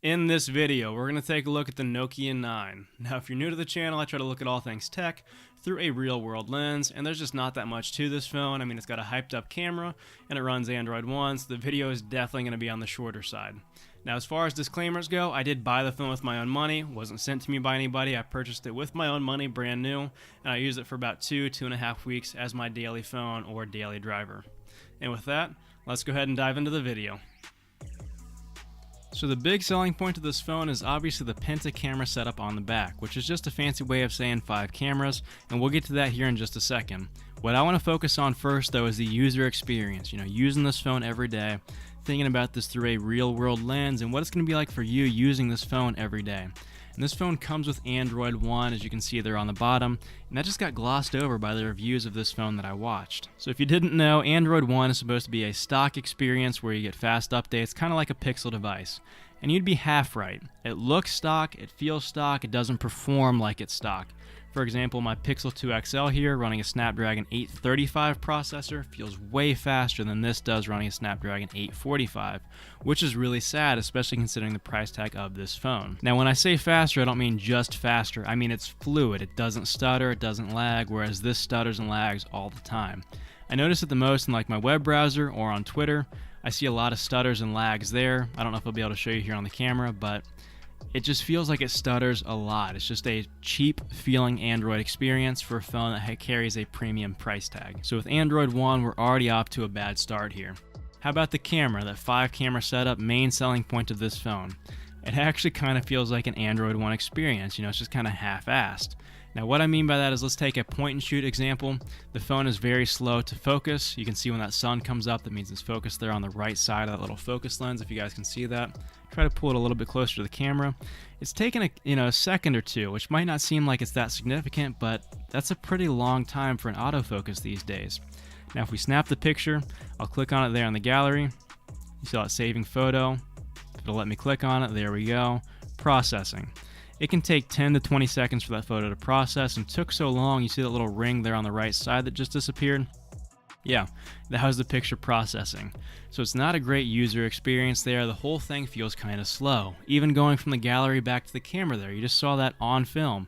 In this video, we're going to take a look at the Nokia 9. Now, if you're new to the channel, I try to look at all things tech through a real-world lens, and there's just not that much to this phone. I mean, it's got a hyped-up camera, and it runs AndroidOne, so the video is definitely going to be on the shorter side. Now, as far as disclaimers go, I did buy the phone with my own money. It wasn't sent to me by anybody. I purchased it with my own money, brand new, and I used it for about 2.5 weeks as my daily phone or daily driver. And with that, let's go ahead and dive into the video. So the big selling point of this phone is obviously the penta camera setup on the back, which is just a fancy way of saying 5 cameras, and we'll get to that here in just a second. What I want to focus on first though is the user experience, using this phone every day, thinking about this through a real world lens and what it's going to be like for you using this phone every day. And this phone comes with AndroidOne, as you can see there on the bottom, and that just got glossed over by the reviews of this phone that I watched. So if you didn't know, AndroidOne is supposed to be a stock experience where you get fast updates, kind of like a Pixel device. And you'd be half right. It looks stock, it feels stock, it doesn't perform like it's stock. For example, my Pixel 2 XL here, running a Snapdragon 835 processor, feels way faster than this does running a Snapdragon 845, which is really sad, especially considering the price tag of this phone. Now, when I say faster, I don't mean just faster. I mean it's fluid. It doesn't stutter, it doesn't lag, whereas this stutters and lags all the time. I notice it the most in like my web browser or on Twitter. I see a lot of stutters and lags there. I don't know if I'll be able to show you here on the camera, but it just feels like it stutters a lot. It's just a cheap feeling Android experience for a phone that carries a premium price tag. So with AndroidOne, we're already off to a bad start here. How about the camera, that 5 camera setup, main selling point of this phone? It actually kind of feels like an AndroidOne experience, it's just kind of half-assed. Now what I mean by that is, let's take a point and shoot example. The phone is very slow to focus. You can see when that sun comes up, that means it's focused there on the right side of that little focus lens, if you guys can see that. Try to pull it a little bit closer to the camera. It's taken a second or two, which might not seem like it's that significant, but that's a pretty long time for an autofocus these days. Now if we snap the picture, I'll click on it there in the gallery. You saw it saving photo. It'll let me click on it. There we go. Processing. It can take 10 to 20 seconds for that photo to process, and took so long. You see that little ring there on the right side that just disappeared? Yeah, that was the picture processing. So it's not a great user experience there. The whole thing feels kind of slow. Even going from the gallery back to the camera there, you just saw that on film.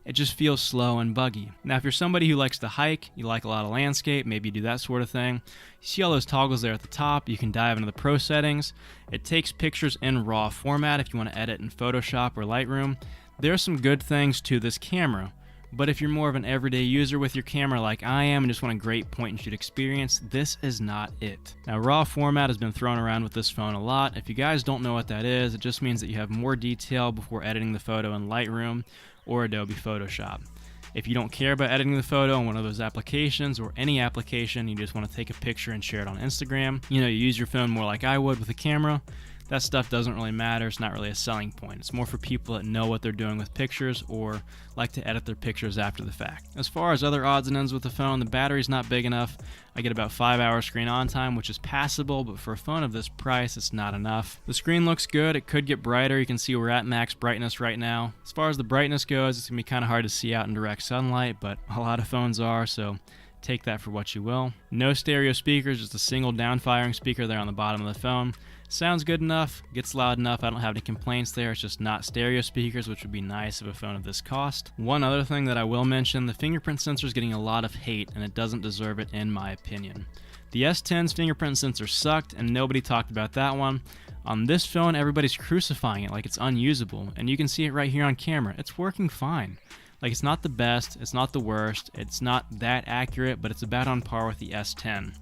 It just feels slow and buggy. Now if you're somebody who likes to hike, you like a lot of landscape, maybe you do that sort of thing, you see all those toggles there at the top, you can dive into the pro settings. It takes pictures in RAW format if you want to edit in Photoshop or Lightroom. There are some good things to this camera, but if you're more of an everyday user with your camera like I am and just want a great point and shoot experience, this is not it. Now RAW format has been thrown around with this phone a lot. If you guys don't know what that is, it just means that you have more detail before editing the photo in Lightroom or Adobe Photoshop. If you don't care about editing the photo in one of those applications or any application, you just want to take a picture and share it on Instagram, you use your phone more like I would with a camera, that stuff doesn't really matter. It's not really a selling point. It's more for people that know what they're doing with pictures or like to edit their pictures after the fact. As far as other odds and ends with the phone, the battery's not big enough. I get about 5 hours screen on time, which is passable, but for a phone of this price, it's not enough. The screen looks good. It could get brighter. You can see we're at max brightness right now. As far as the brightness goes, it's going to be kind of hard to see out in direct sunlight, but a lot of phones are, so take that for what you will. No stereo speakers, just a single down-firing speaker there on the bottom of the phone. Sounds good enough, gets loud enough, I don't have any complaints there. It's just not stereo speakers, which would be nice of a phone of this cost. One other thing that I will mention, the fingerprint sensor is getting a lot of hate, and it doesn't deserve it in my opinion. The S10's fingerprint sensor sucked, and nobody talked about that one. On this phone, everybody's crucifying it like it's unusable, and you can see it right here on camera. It's working fine. Like, it's not the best, it's not the worst, it's not that accurate, but it's about on par with the S10.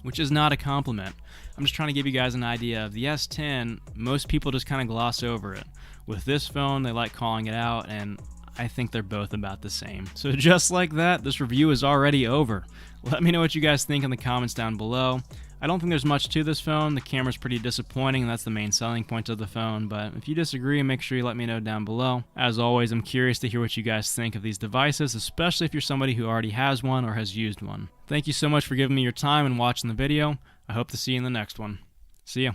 Which is not a compliment. I'm just trying to give you guys an idea of the S10. Most people just kind of gloss over it. With this phone, they like calling it out, and I think they're both about the same. So just like that, this review is already over. Let me know what you guys think in the comments down below. I don't think there's much to this phone. The camera's pretty disappointing, and that's the main selling point of the phone, but if you disagree, make sure you let me know down below. As always, I'm curious to hear what you guys think of these devices, especially if you're somebody who already has one or has used one. Thank you so much for giving me your time and watching the video. I hope to see you in the next one. See ya.